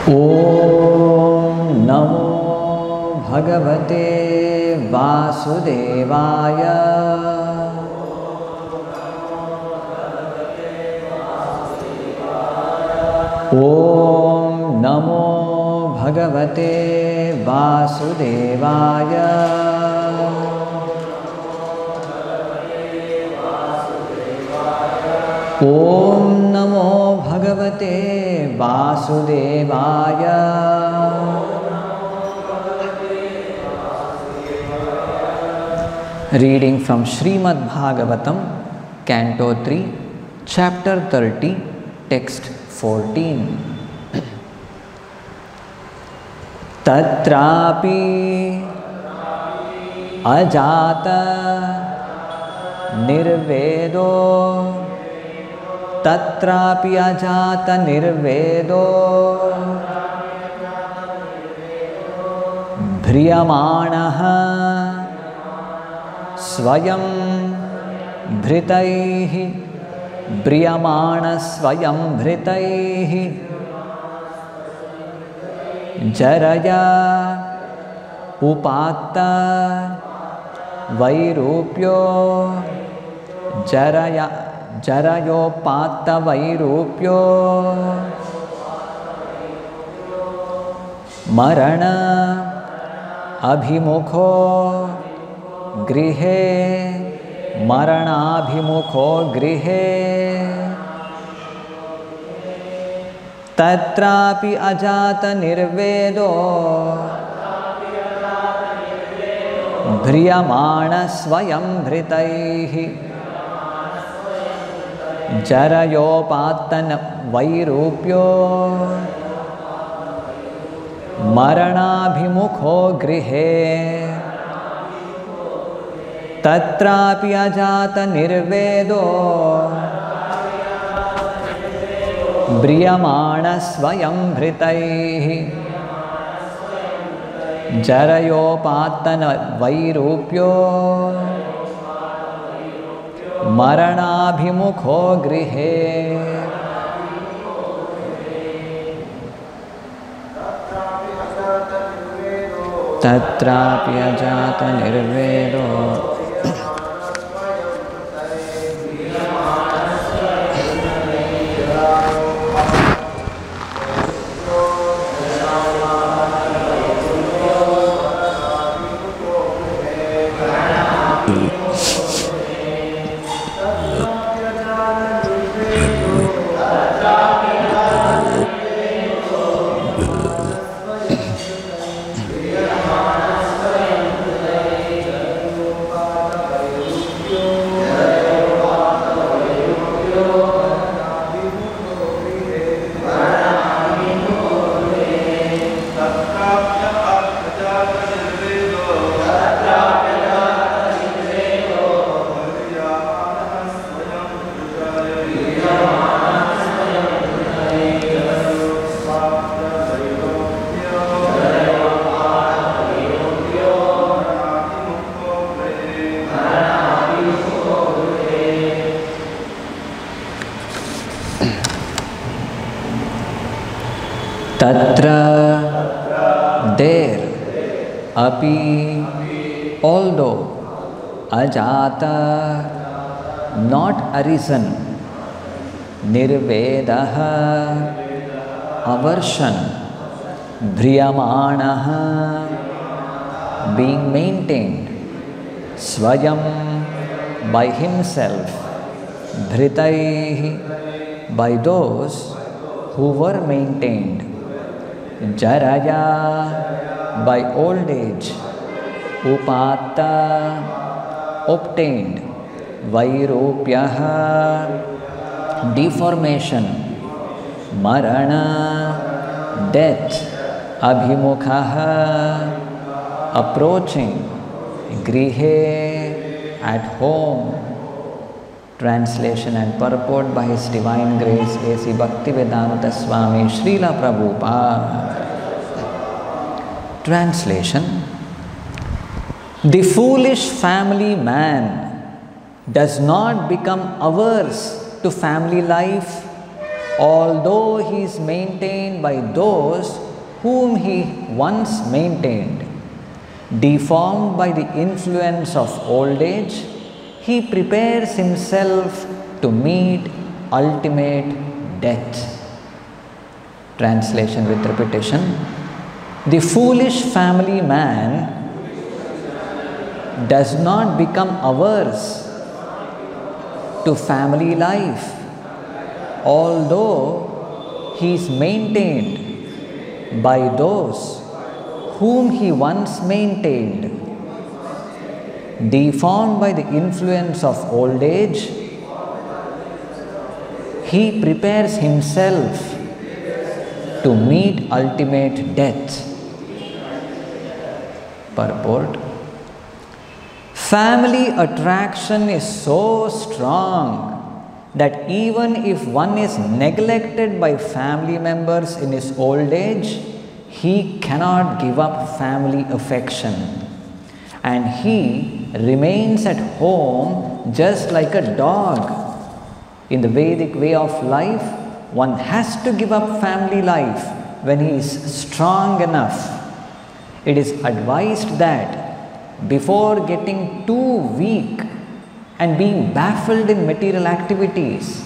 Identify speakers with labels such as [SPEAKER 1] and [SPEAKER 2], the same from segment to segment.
[SPEAKER 1] ॐ नमो भगवते वासुदेवाय। ॐ नमो भगवते वासुदेवाय। ॐ नमो भगवते वासुदेवाय। Reading from Srimad Bhagavatam, Canto 3, Chapter 30, Text 14. Tatrapi ajata nirvedo, tatrapi ajata nirvedo, भ्रियमाणः स्वयं भृतैः, भ्रियमाणः स्वयं भृतैः, जरया उपात्त वैरूप्यो, जरयोपात्त वैरूप्यो, मरण अभिमुखो गृहे, मरणाभिमुखो गृहे, तत्रापि अजात निर्वेदो, भ्रियमाण स्वयं भृतैः, जरयोपात्तन वैरूप्यो, मरणाभिमुखो गृहे, तत्रापि अजात निर्वेदो, म्रियमाण स्वयं भृतैः, जरयोपात्तन वैरूप्यो, मरणाभिमुखो गृहे, तत्रापि अजात निर्वेदो, तत्र there api although ajata not arisen, nirvedaha aversion, bhriyamanaha being maintained, swayam by himself, bhritaihi by those who were maintained, jaraya by old age, upatta obtained, vairupyaha deformation, marana death, abhimukhaha approaching, grihe at home. Translation and purport by His Divine Grace A.C. Bhaktivedanta Swami Srila Prabhupada. Translation: the foolish family man does not become averse to family life although he is maintained by those whom he once maintained. Deformed by the influence of old age, he prepares himself to meet ultimate death. Translation with repetition. The foolish family man does not become averse to family life, although he is maintained by those whom he once maintained. Deformed by the influence of old age, he prepares himself to meet ultimate death. Purport. Family attraction is so strong that even if one is neglected by family members in his old age, he cannot give up family affection, and he remains at home just like a dog. In the Vedic way of life, one has to give up family life when he is strong enough. It is advised that before getting too weak and being baffled in material activities,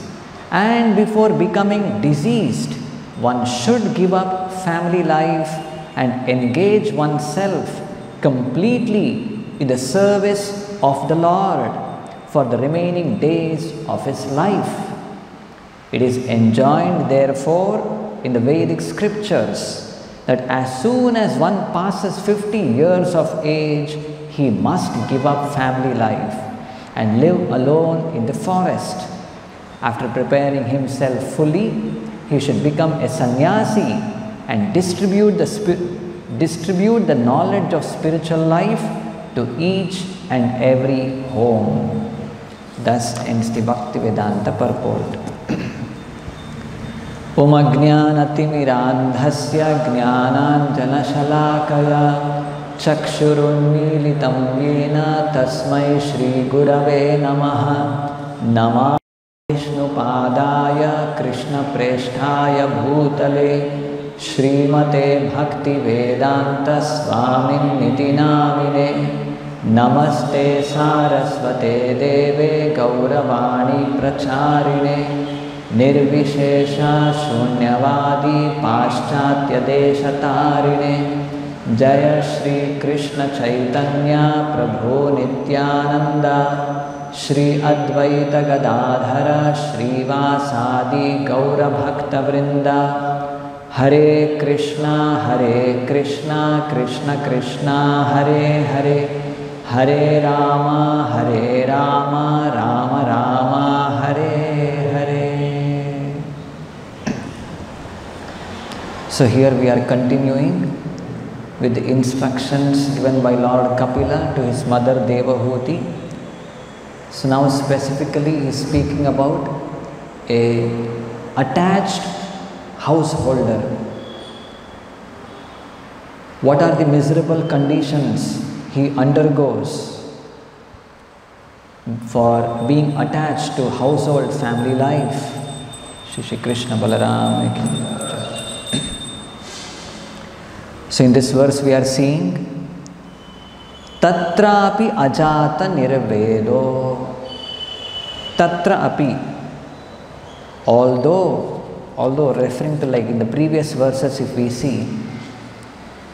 [SPEAKER 1] and before becoming diseased, one should give up family life and engage oneself completely in the service of the Lord for the remaining days of his life. It is enjoined, therefore, in the Vedic scriptures that as soon as one passes 50 years of age, he must give up family life and live alone in the forest. After preparing himself fully, he should become a sannyasi and distribute the knowledge of spiritual life to each and every home. Thus ends the Bhaktivedanta purport. Om Ajnanatimmirandhasya Jnananjanashalakaya Chakshurunmilitam Yena Tasmai Shri Gurave Namaha. Namah Vishnupadaya Krishna Presthaya Bhutale Srimate Bhaktivedanta Swamin Niti Namine. Namaste Saraswate Deve Gauravani Pracharine Nirvishesha Shunyavadi Paschatya Deshatarine. Jaya Shri Krishna Chaitanya Prabhu Nityananda Shri Advaita Gadadhara Shri Vasadi Gaura Bhakta Vrinda. Hare Krishna Krishna Krishna Hare Hare, Hare Rama Rama Rama Hare Hare. So here we are continuing with the instructions given by Lord Kapila to his mother Devahuti. So now specifically he is speaking about a attached householder. What are the miserable conditions he undergoes for being attached to household family life? Shri Krishna Balaram. So in this verse we are seeing Tatrapi ajata nirvedo. Tatra api, although referring to, like in the previous verses, if we see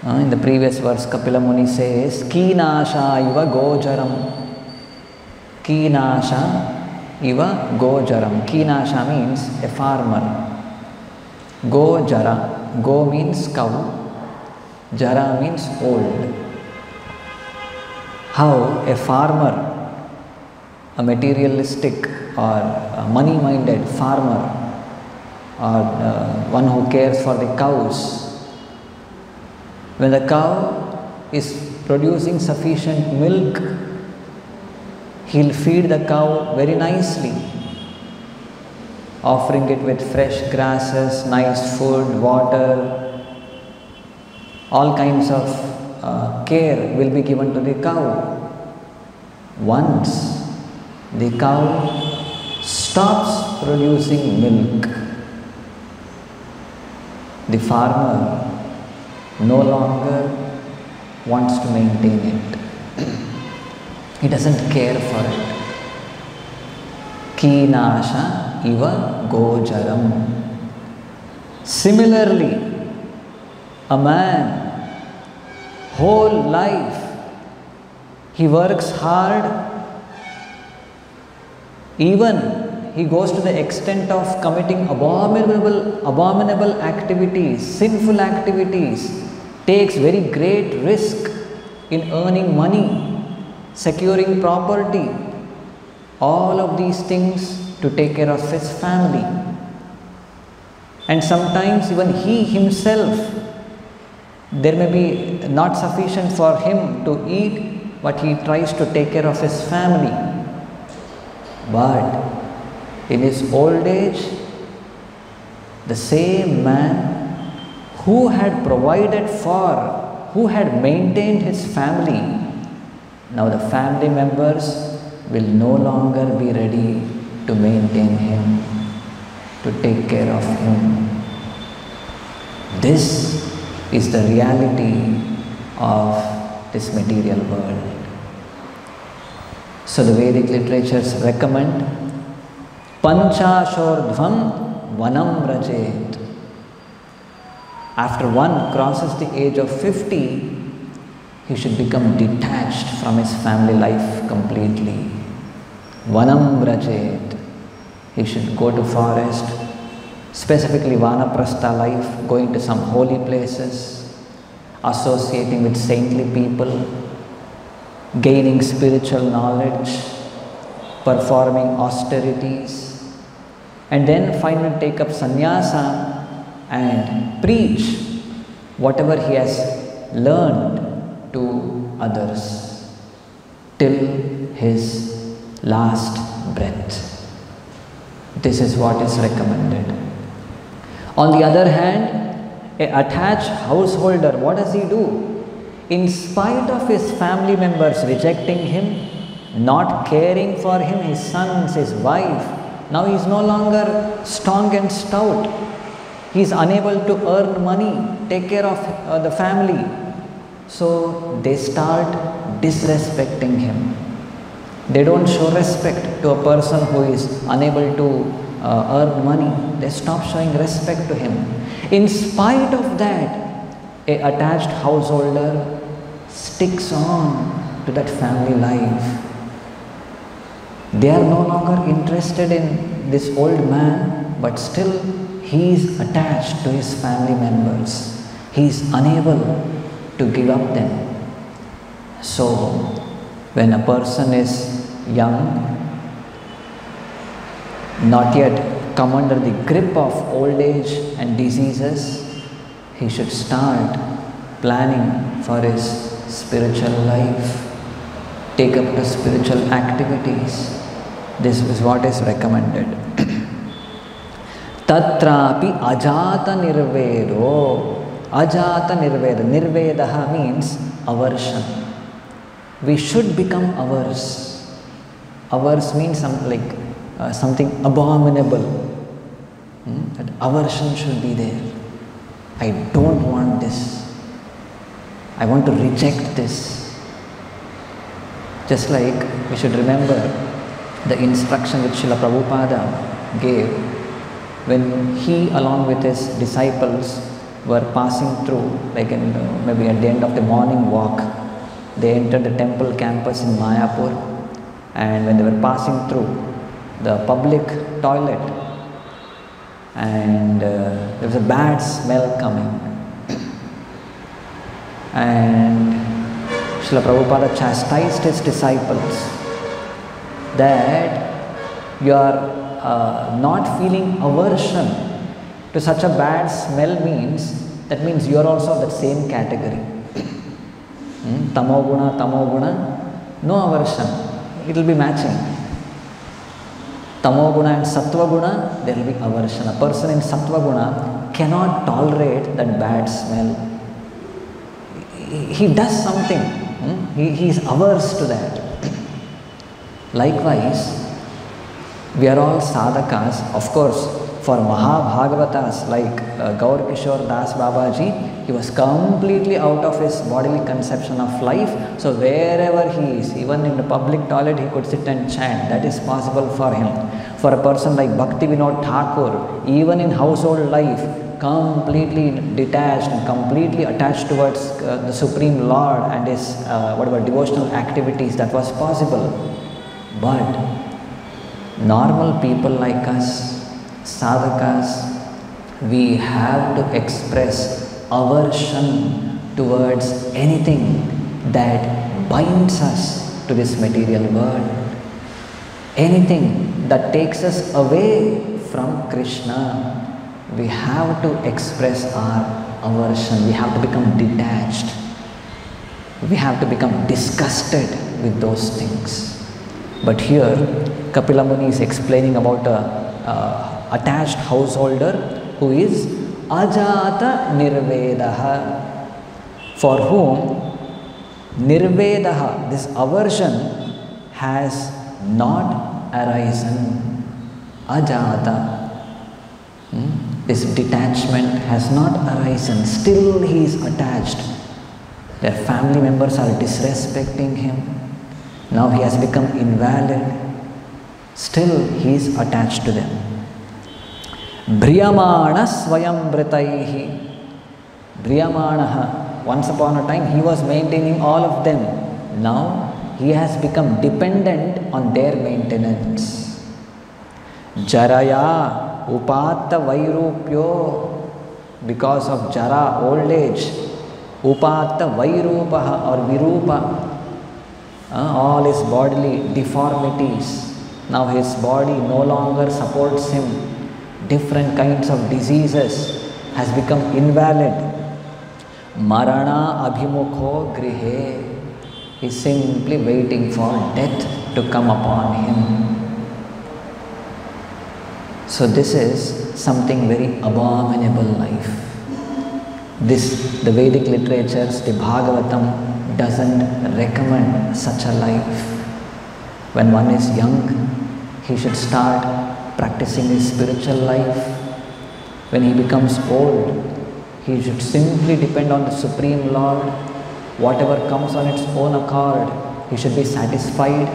[SPEAKER 1] in the previous verse Kapila Muni says Kinasha iva gojaram. Kinasha iva gojaram. Kinasha means a farmer. Gojara. Go means cow. Jara means old. How a farmer, a materialistic or a money-minded farmer, or one who cares for the cows, when the cow is producing sufficient milk, he'll feed the cow very nicely, offering it with fresh grasses, nice food, water, all kinds of care will be given to the cow. Once the cow stops producing milk, the farmer no longer wants to maintain it. He doesn't care for it. Keenasha iva gojaram. Similarly, a man, whole life, he works hard, even he goes to the extent of committing abominable activities, sinful activities, takes very great risk in earning money, securing property, all of these things to take care of his family. And sometimes even he himself, there may be not sufficient for him to eat, but he tries to take care of his family. But in his old age, the same man who had provided for, who had maintained his family, now the family members will no longer be ready to maintain him, to take care of him. This is the reality of this material world. So the Vedic literatures recommend Panchashordhvam vanam vrajet. After one crosses the age of 50, he should become detached from his family life completely. Vanam vrajet. He should go to forest, specifically Vanaprastha life, going to some holy places, associating with saintly people, gaining spiritual knowledge, performing austerities, and then finally take up sannyasa and preach whatever he has learned to others till his last breath. This is what is recommended. On the other hand, an attached householder, what does he do? In spite of his family members rejecting him, not caring for him, his sons, his wife, now he is no longer strong and stout. He is unable to earn money, take care of the family. So they start disrespecting him. They don't show respect to a person who is unable to earn money. They stop showing respect to him. In spite of that, an attached householder sticks on to that family life. They are no longer interested in this old man, but still he is attached to his family members. He is unable to give up them. So, when a person is young, not yet come under the grip of old age and diseases, he should start planning for his spiritual life, take up the spiritual activities. This is what is recommended. Tatrapi ajata nirvedo. Ajata nirveda. Nirvedaha means aversion. We should become averse. Averse means something abominable. That aversion should be there. I don't want this. I want to reject this. Just like we should remember the instruction which Srila Prabhupada gave when he along with his disciples were passing through, like maybe at the end of the morning walk, they entered the temple campus in Mayapur, and when they were passing through the public toilet, and there was a bad smell coming, and Srila Prabhupada chastised his disciples that you are not feeling aversion to such a bad smell that means you are also of that same category. Tamoguna, no aversion, it will be matching. Tamoguna and Sattva-guna, there will be aversion. A person in Sattva-guna cannot tolerate that bad smell. He does something, he is averse to that. Likewise, we are all sadhakas. Of course, For Mahabhagavatas like Gaur Kishore Das Babaji, he was completely out of his bodily conception of life. So wherever he is, even in the public toilet, he could sit and chant. That is possible for him. For a person like Bhakti Vinod Thakur, even in household life, completely detached and completely attached towards the Supreme Lord and his whatever devotional activities, that was possible. But normal people like us, sadhakas, we have to express aversion towards anything that binds us to this material world, anything that takes us away from Krishna. We have to express our aversion. We have to become detached. We have to become disgusted with those things. But here Kapila Muni is explaining about a attached householder who is Ajata Nirvedaha, for whom Nirvedaha, this aversion, has not arisen. Ajata, this detachment has not arisen. Still he is attached. Their family members are disrespecting him. Now he has become invalid. Still he is attached to them. Briyamana Swayam Britaihi. Briyamanaha. Once upon a time he was maintaining all of them. Now he has become dependent on their maintenance. Jaraya Upatta Vairupyo. Because of Jara, old age. Upatta Vairupaha or Virupa. All his bodily deformities. Now his body no longer supports him. Different kinds of diseases, has become invalid. Marana abhimukho grihe. He is simply waiting for death to come upon him. So this is something very abominable life. This, the Vedic literatures, the Bhagavatam doesn't recommend such a life. When one is young, he should start practicing his spiritual life. When he becomes old, he should simply depend on the Supreme Lord. Whatever comes on its own accord, he should be satisfied,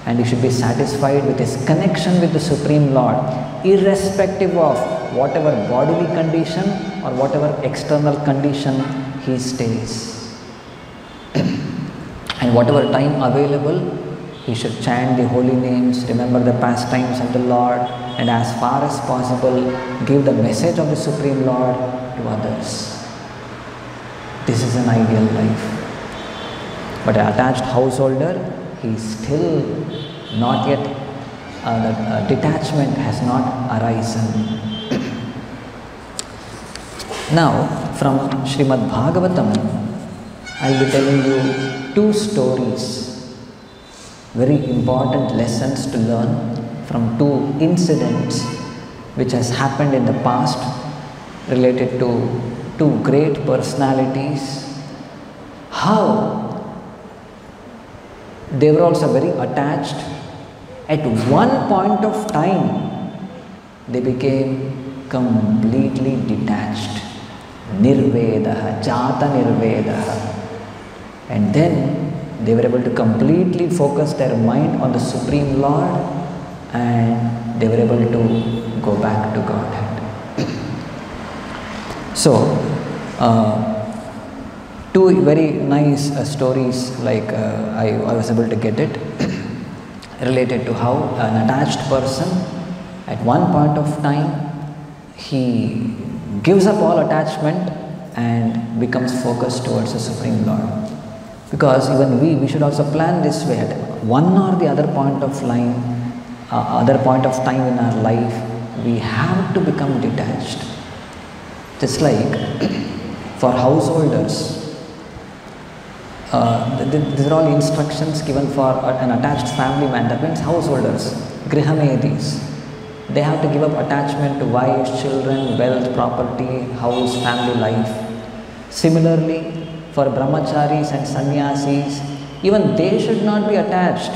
[SPEAKER 1] and he should be satisfied with his connection with the Supreme Lord, irrespective of whatever bodily condition or whatever external condition he stays. And whatever time available, he should chant the holy names, remember the pastimes of the Lord, and as far as possible give the message of the Supreme Lord to others. This is an ideal life. But an attached householder, he is still not yet, the detachment has not arisen. Now, from Srimad Bhagavatam, I will be telling you two stories. Very important lessons to learn from two incidents which has happened in the past related to two great personalities. How they were also very attached. At one point of time, they became completely detached. Nirvedaha, Jata Nirvedaha. And then they were able to completely focus their mind on the Supreme Lord, and they were able to go back to Godhead. So, two very nice stories, like I was able to get it, related to how an attached person, at one point of time, he gives up all attachment and becomes focused towards the Supreme Lord. Because even we should also plan this way. At one or the other point of time in our life, we have to become detached. Just like for householders, these are all instructions given for an attached family man. That means householders, grihamedis. They have to give up attachment to wives, children, wealth, property, house, family life. Similarly, for brahmacharis and sannyasis, even they should not be attached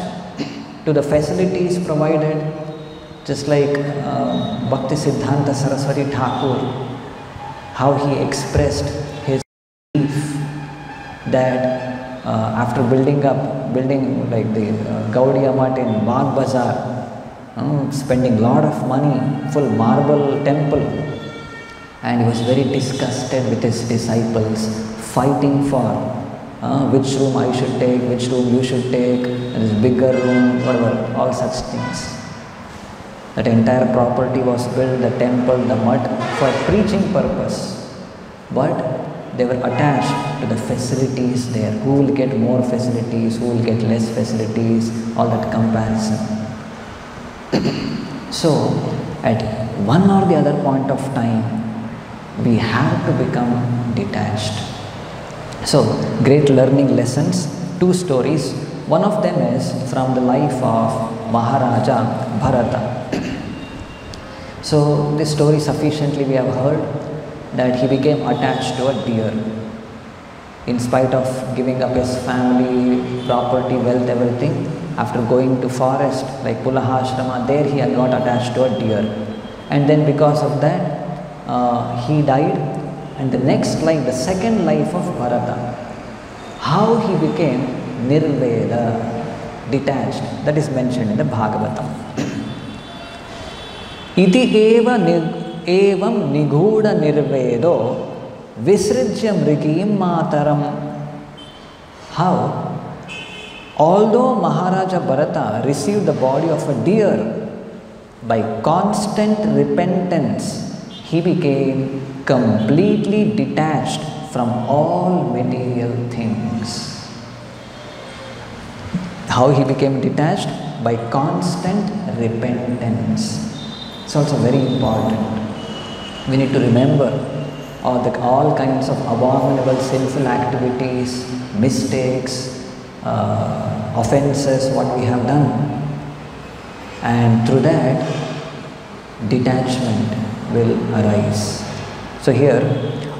[SPEAKER 1] to the facilities provided. Just like Bhakti Siddhanta Saraswati Thakur, how he expressed his belief that after building like the Gaudiya Math in Bagh Bazaar, spending lot of money, full marble temple, and he was very disgusted with his disciples, fighting for which room I should take, which room you should take, this bigger room, whatever, all such things. That entire property was built, the temple, the mud, for preaching purpose. But they were attached to the facilities there. Who will get more facilities, who will get less facilities, all that comparison. So, at one or the other point of time, we have to become detached. So, great learning lessons, 2 stories. One of them is from the life of Maharaja Bharata. So, this story sufficiently we have heard that he became attached to a deer. In spite of giving up his family, property, wealth, everything, after going to forest like Pulahashrama, there he had got attached to a deer. And then because of that, he died. And the next life, the second life of Bharata, how he became Nirveda, detached, that is mentioned in the Bhagavatam. Iti eva evam nighuda nirvedo visrijya mrigim mataram. How? Although Maharaja Bharata received the body of a deer, by constant repentance, he became completely detached from all material things. How he became detached? By constant repentance. It's also very important. We need to remember all kinds of abominable sinful activities, mistakes, offenses, what we have done. And through that, detachment will arise. So here,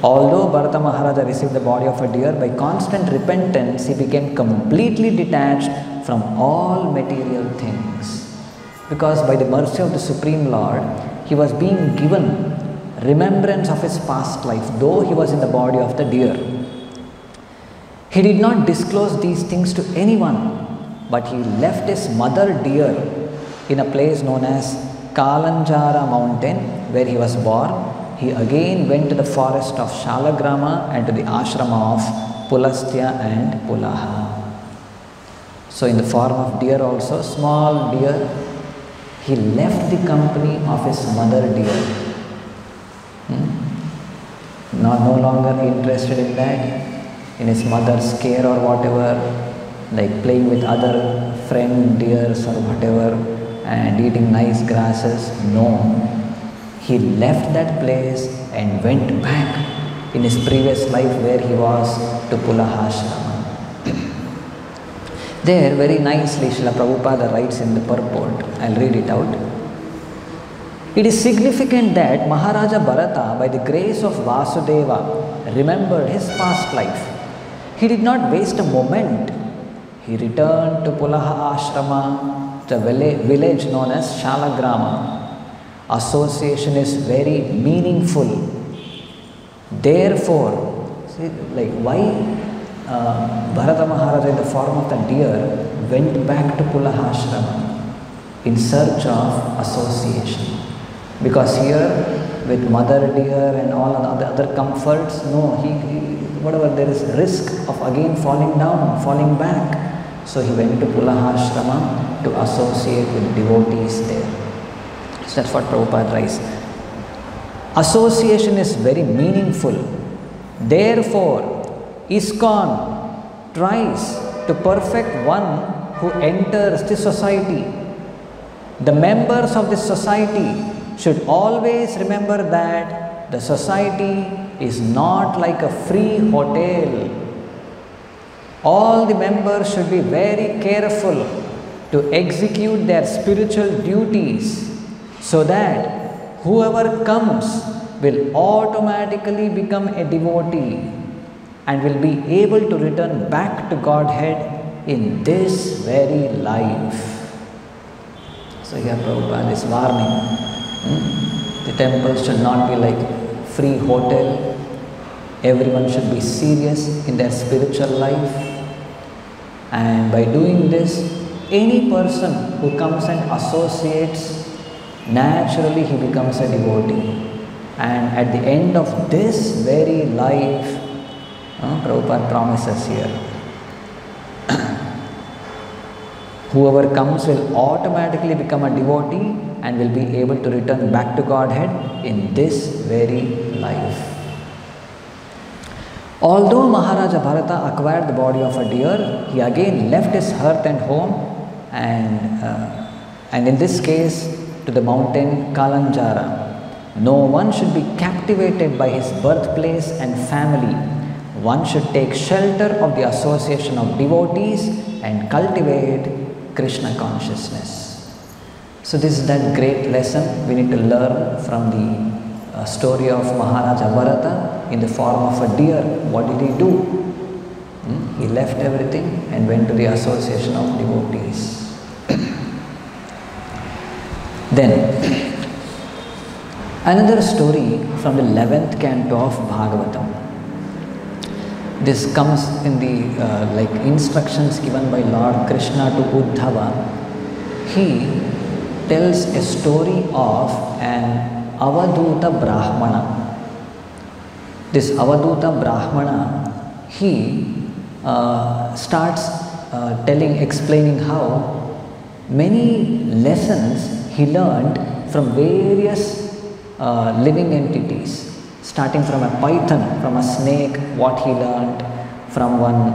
[SPEAKER 1] although Bharata Maharaja received the body of a deer, by constant repentance, he became completely detached from all material things. Because by the mercy of the Supreme Lord, he was being given remembrance of his past life, though he was in the body of the deer. He did not disclose these things to anyone, but he left his mother deer in a place known as Kalanjara mountain, where he was born. He again went to the forest of Shalagrama and to the ashrama of Pulastya and Pulaha. So in the form of deer also, small deer, he left the company of his mother deer. No longer interested in that, in his mother's care or whatever, like playing with other friend deers or whatever and eating nice grasses. No, he left that place and went back in his previous life where he was to Pulahashrama. There very nicely Srila Prabhupada writes in the purport, I'll read it out. It is significant that Maharaja Bharata, by the grace of Vasudeva, remembered his past life. He did not waste a moment. He returned to Pulaha Ashrama, the village known as Shalagrama. Association is very meaningful. Therefore, see, like why Bharata Maharaja in the form of the deer went back to Pulaha Ashrama in search of association. Because here with mother deer and all the other comforts, no, whatever there is risk of again falling down, falling back. So he went to Pulaha Ashrama to associate with devotees there. So that's what Prabhupada writes. Association is very meaningful. Therefore, ISKCON tries to perfect one who enters the society. The members of this society should always remember that the society is not like a free hotel. All the members should be very careful to execute their spiritual duties so that whoever comes will automatically become a devotee and will be able to return back to Godhead in this very life. So here Prabhupada is warning. The temples should not be like free hotel. Everyone should be serious in their spiritual life. And by doing this, any person who comes and associates, naturally he becomes a devotee. And at the end of this very life, Prabhupada promises here, whoever comes will automatically become a devotee and will be able to return back to Godhead in this very life. Although Maharaja Bharata acquired the body of a deer, he again left his hearth and home and in this case to the mountain Kalanjara. No one should be captivated by his birthplace and family. One should take shelter of the association of devotees and cultivate Krishna consciousness. So this is that great lesson we need to learn from the story of Maharaja Bharata in the form of a deer. What did he do? He left everything and went to the association of devotees. Then another story from the 11th canto of Bhagavatam. This comes in the like instructions given by Lord Krishna to Uddhava. He tells a story of an Avaduta Brahmana. This Avaduta Brahmana, he starts explaining how many lessons he learned from various living entities. Starting from a python, from a snake, what he learned, from one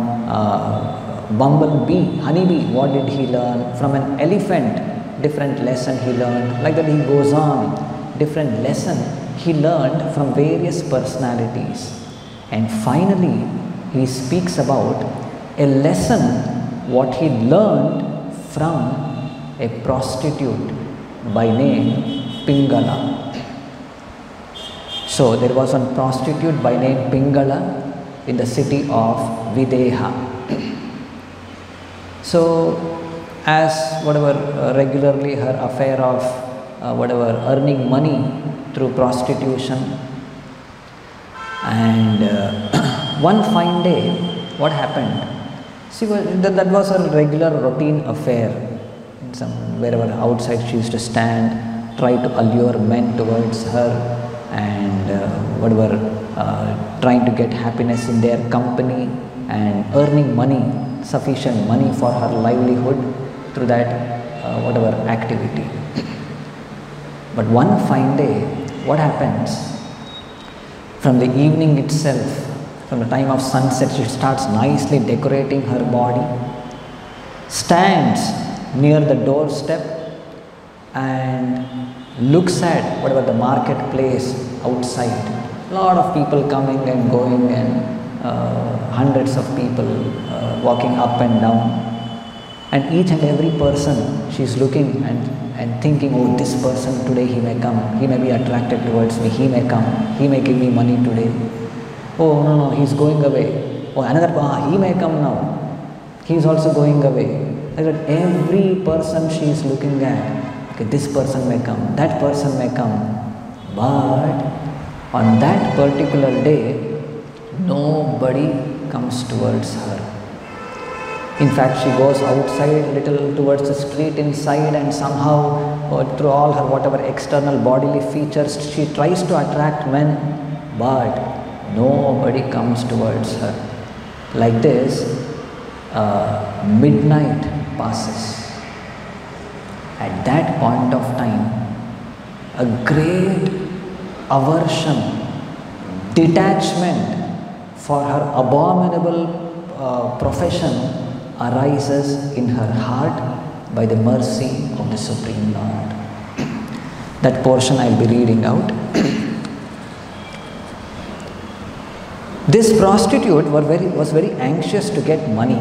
[SPEAKER 1] bumblebee, honeybee, what did he learn, from an elephant, different lesson he learned, like that he goes on, different lesson he learned from various personalities. And finally, he speaks about a lesson, what he learned from a prostitute by name Pingala. So there was one prostitute by name Pingala in the city of Videha. So as regularly her affair of earning money through prostitution, and one fine day, what happened? See, that was a regular routine affair. Wherever outside she used to stand, try to allure men towards her, and trying to get happiness in their company and earning money, sufficient money for her livelihood through that activity. But one fine day, what happens? From the evening itself, from the time of sunset, she starts nicely decorating her body, stands near the doorstep and looks at the marketplace outside. A lot of people coming and going, and hundreds of people walking up and down. And each and every person, she is looking and thinking, oh, this person today, he may come, he may be attracted towards me, he may come, he may give me money today. Oh, no, he's going away. Oh, another, he may come now. He is also going away. Like that every person she is looking at, okay, this person may come, that person may come. But on that particular day, nobody comes towards her. In fact, she goes outside little towards the street inside, and somehow through all her external bodily features, she tries to attract men, but nobody comes towards her. Like this, midnight passes. At that point of time, a great aversion, detachment for her abominable profession arises in her heart by the mercy of the Supreme Lord. That portion I will be reading out. This prostitute was very anxious to get money,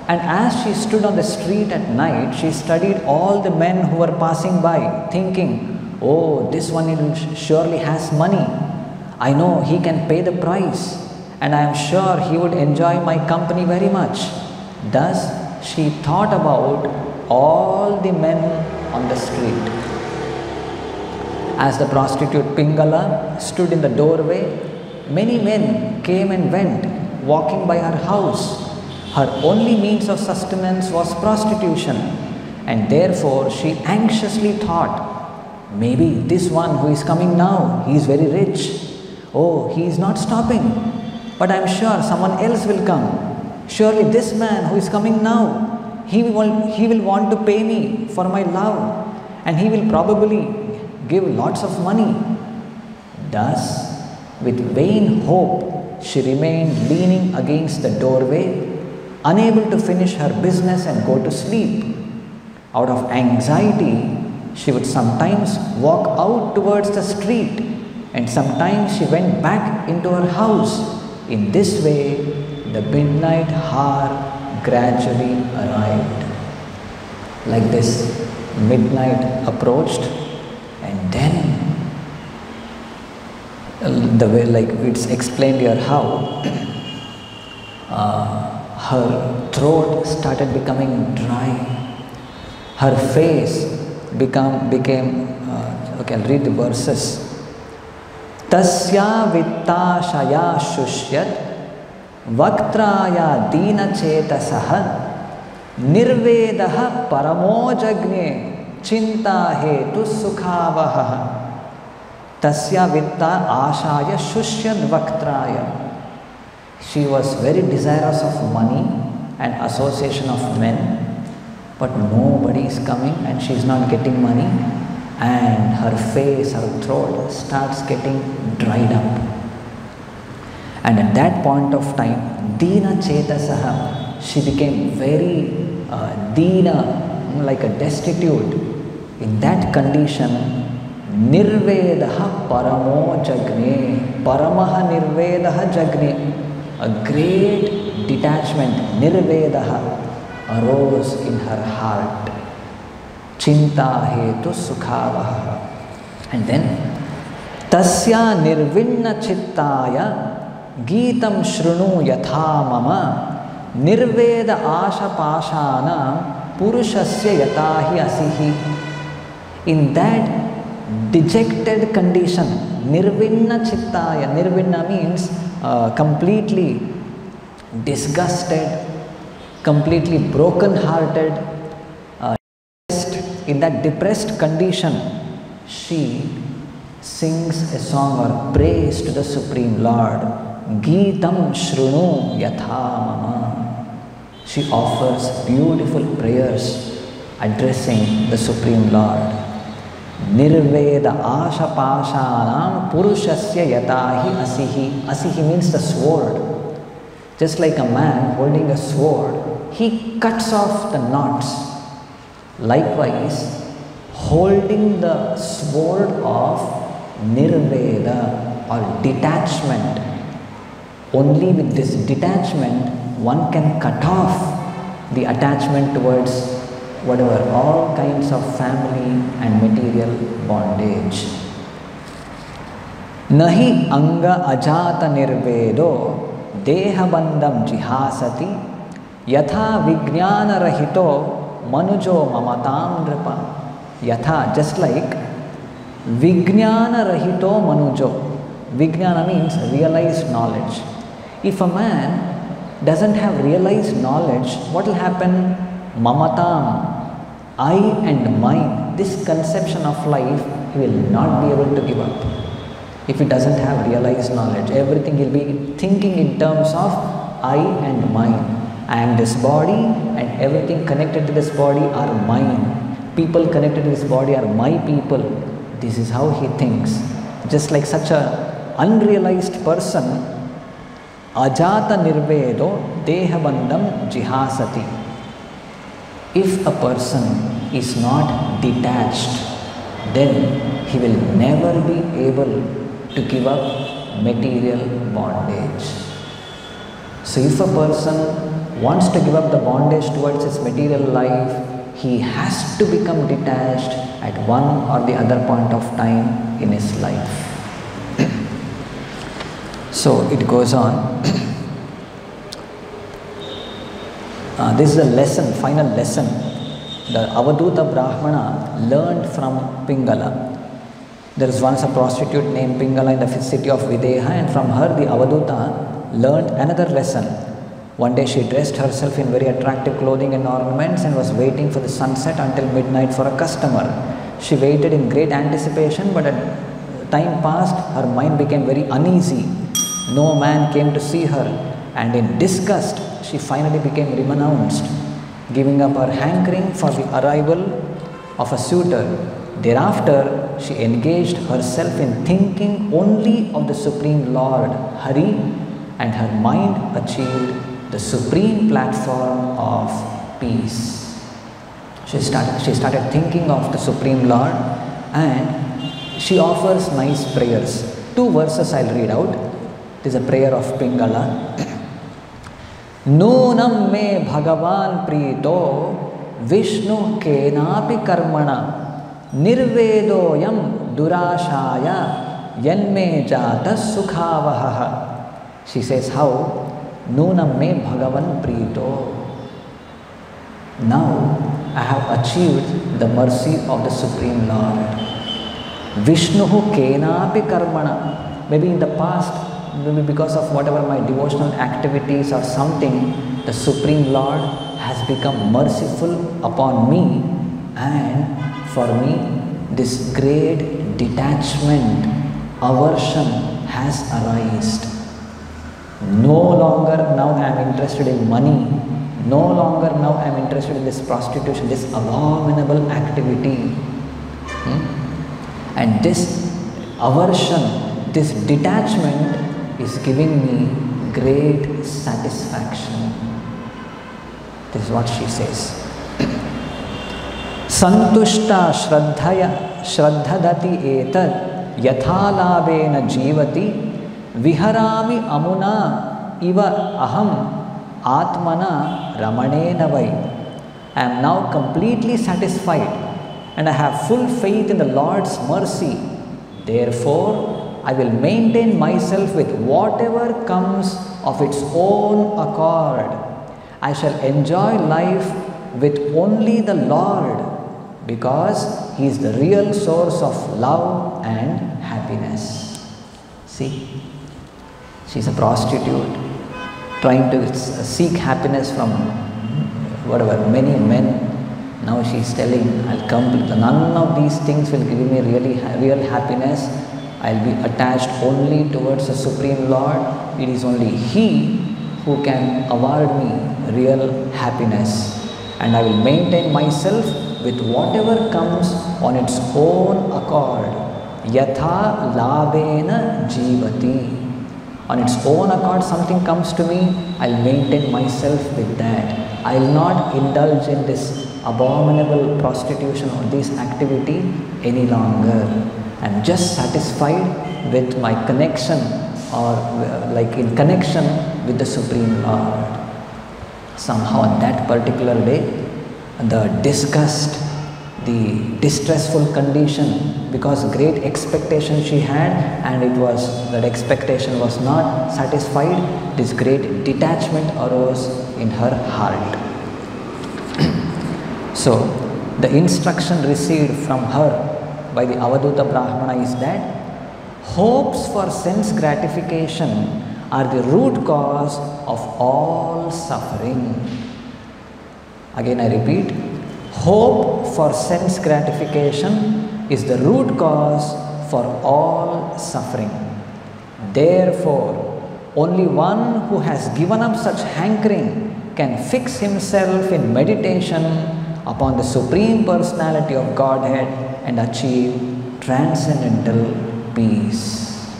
[SPEAKER 1] and as she stood on the street at night, she studied all the men who were passing by, thinking, oh, this one surely has money. I know he can pay the price, and I am sure he would enjoy my company very much. Thus, she thought about all the men on the street. As the prostitute Pingala stood in the doorway, many men came and went, walking by her house. Her only means of sustenance was prostitution, and therefore she anxiously thought, maybe this one who is coming now, he is very rich. Oh, he is not stopping, but I am sure someone else will come. Surely this man who is coming now, he will want to pay me for my love, and he will probably give lots of money. Thus, with vain hope, she remained leaning against the doorway, unable to finish her business and go to sleep. Out of anxiety, she would sometimes walk out towards the street, and sometimes she went back into her house. In this way, the midnight hour gradually arrived. Like this, midnight approached, and then the way, like it's explained here, how her throat started becoming dry. Her face became okay, I'll read the verses. Tasya vittashaya shushyat vaktraya dina chetasaha nirvedaha paramojagne chinta hetu sukhavah. Tasya vitta ashaya shushyat vaktraya. She was very desirous of money and association of men, but nobody is coming and she is not getting money, and her face, her throat starts getting dried up. And at that point of time, Dina Chetasaha, she became very Dina, like a destitute. In that condition, Nirvedaha Paramo Jagne, Paramaha Nirvedaha Jagne, a great detachment, Nirvedaha, arose in her heart. Chinta hetu sukhavah. And then, Tasya nirvinna chittaya geetam shrunu yatha mama nirveda asha pashana purushasya yatahi asihi. In that dejected condition, nirvinna chittaya, nirvinna means completely disgusted, completely broken-hearted, in that depressed condition, she sings a song or praise to the Supreme Lord. Geetam Shrunu Yatha Mama. She offers beautiful prayers addressing the Supreme Lord. Nirveda Asha Pashanam Purushasya Yatahi Asihi. Asihi means the sword. Just like a man holding a sword, he cuts off the knots. Likewise, holding the sword of nirveda or detachment. Only with this detachment one can cut off the attachment towards whatever, all kinds of family and material bondage. Nahi anga ajata nirvedo deha bandham jihasati yatha vijnana rahito manujo mamatam nripa. Yatha, just like vijnana rahito manujo. Vijnana means realized knowledge. If a man doesn't have realized knowledge, what will happen? Mamatam, I and mine, this conception of life, he will not be able to give up. If he doesn't have realized knowledge, everything he'll be thinking in terms of I and mine. I am this body, and everything connected to this body are mine. People connected to this body are my people. This is how he thinks. Just like such a unrealized person, ajata nirvedo deha bandham jihasati. If a person is not detached, then he will never be able to give up material bondage. So if a person wants to give up the bondage towards his material life, he has to become detached at one or the other point of time in his life. So it goes on. This is a lesson, final lesson. the Avaduta Brahmana learned from Pingala. There was once a prostitute named Pingala in the city of Videha, and from her the Avaduta learned another lesson. One day she dressed herself in very attractive clothing and ornaments and was waiting for the sunset until midnight for a customer. She waited in great anticipation, but as time passed, her mind became very uneasy. No man came to see her, and in disgust, she finally became renounced, giving up her hankering for the arrival of a suitor. Thereafter, she engaged herself in thinking only of the Supreme Lord, Hari, and her mind achieved the supreme platform of peace. She started thinking of the Supreme Lord, and she offers nice prayers. 2 verses I'll read out. It is a prayer of Pingala. Nunam me Bhagavan Prito Vishnu Kenapi Karmana Nirvedoyam Durashaya Yanme Jata Sukhavahah. She says how Nunam me Bhagavan Prito. Now I have achieved the mercy of the Supreme Lord. Vishnu Kenapi Karmana. Maybe in the past, maybe because of whatever my devotional activities or something, the Supreme Lord has become merciful upon me, and for me this great detachment, aversion has arisen. No longer now I am interested in money. No longer now I am interested in this prostitution, this abominable activity. And this aversion, this detachment is giving me great satisfaction. This is what she says. Santushta shraddhadati etad yathalabena jivati viharami amuna iva aham atmana ramanena vai. I am now completely satisfied and I have full faith in the Lord's mercy. Therefore, I will maintain myself with whatever comes of its own accord. I shall enjoy life with only the Lord, because He is the real source of love and happiness. See, she is a prostitute trying to seek happiness from whatever, many men. Now she is telling, I'll come to none of these things will give me real happiness. I'll be attached only towards the Supreme Lord. It is only He who can award me real happiness. And I will maintain myself with whatever comes on its own accord. Yatha labena jivati. On its own accord, something comes to me, I'll maintain myself with that. I'll not indulge in this abominable prostitution or this activity any longer. I'm just satisfied with my connection, or like in connection with the Supreme Lord. Somehow on that particular day, the disgust, the distressful condition, because great expectation she had and that expectation was not satisfied, this great detachment arose in her heart. So the instruction received from her by the Avaduta Brahmana is that hopes for sense gratification are the root cause of all suffering. Again I repeat, hope for sense gratification is the root cause for all suffering. Therefore, only one who has given up such hankering can fix himself in meditation upon the Supreme Personality of Godhead and achieve transcendental peace.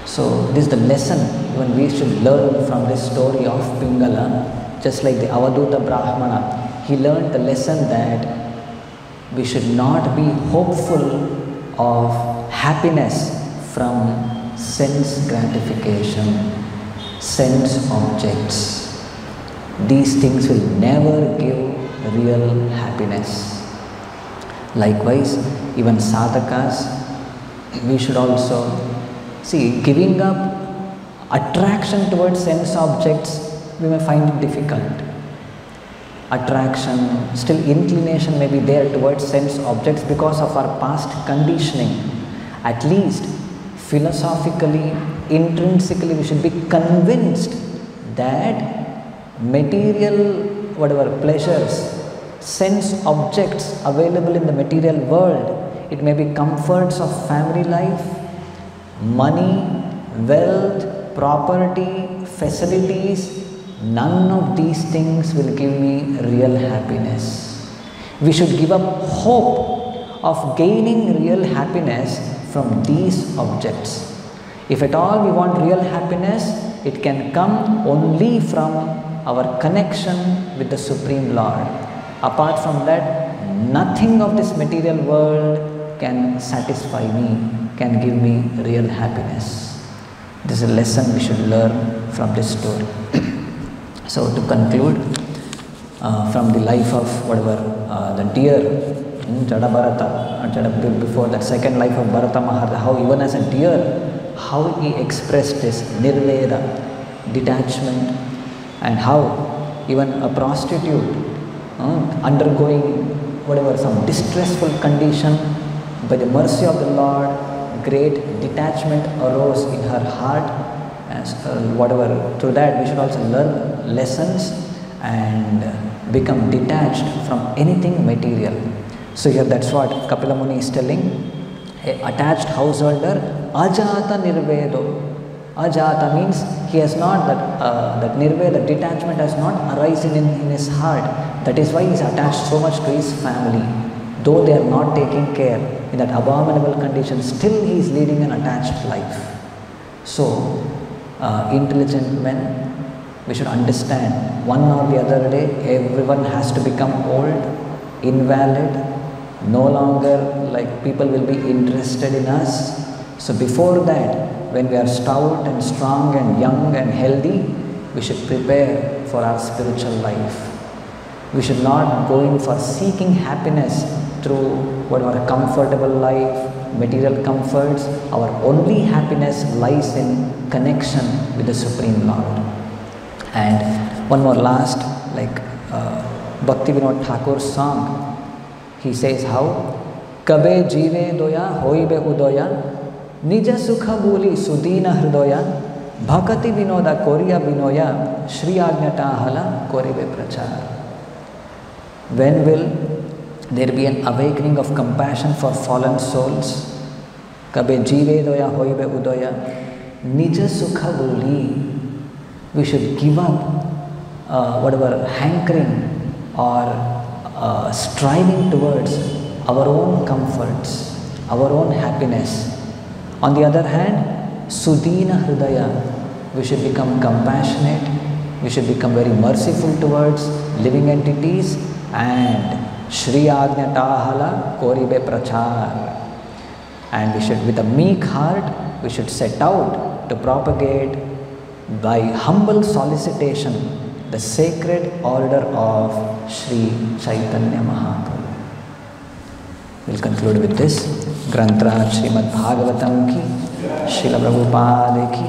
[SPEAKER 1] So this is the lesson even we should learn from this story of Pingala. Just like the Avaduta Brahmana, he learned the lesson that we should not be hopeful of happiness from sense gratification, sense objects. These things will never give real happiness. Likewise, even sadhakas, we should also see, giving up attraction towards sense objects, we may find it difficult. attraction, still inclination may be there towards sense objects because of our past conditioning. At least philosophically, intrinsically, we should be convinced that material, whatever pleasures, sense objects available in the material world, it may be comforts of family life, money, wealth, property, facilities, none of these things will give me real happiness. We should give up hope of gaining real happiness from these objects. If at all we want real happiness, it can come only from our connection with the Supreme Lord. Apart from that, nothing of this material world can satisfy me, can give me real happiness. This is a lesson we should learn from this story. So to conclude, from the life of the deer, Jada Bharata, before that second life of Bharata Maharaj, how even as a deer, how he expressed his nirveda, detachment, and how even a prostitute undergoing some distressful condition, by the mercy of the Lord, great detachment arose in her heart. As through that we should also learn lessons and become detached from anything material. So here that's what Kapila Muni is telling. A attached householder, ajata nirvedo. Ajata means he has not that nirveda, detachment has not arisen in his heart. That is why he is attached so much to his family. Though they are not taking care in that abominable condition, still he is leading an attached life. So intelligent men, we should understand one or the other day everyone has to become old, invalid, no longer like people will be interested in us. So before that, when we are stout and strong and young and healthy, we should prepare for our spiritual life. We should not go in for seeking happiness through whatever comfortable life, material comforts. Our only happiness lies in connection with the Supreme Lord. And one more last, like Bhakti Vinod Thakur's song, he says how Kabe jive doya hoibe udoya Nija sukha boli sudina hridoya Bhakati vinoda koriya vinoya Shri Ajnatahala koribe prachar. When will there be an awakening of compassion for fallen souls? Kabe jive doya hoibe udoya Nija sukha boli. We should give up whatever hankering or striving towards our own comforts, our own happiness. On the other hand, Sudina Hridaya, we should become compassionate, we should become very merciful towards living entities, and Shri Ajnatahala Koribe Prachar. And we should, with a meek heart, we should set out to propagate by humble solicitation the sacred order of Shri Chaitanya Mahaprabhu. We'll conclude with this. Grantraj Srimad Bhagavatam ki, Srila Prabhupada ki,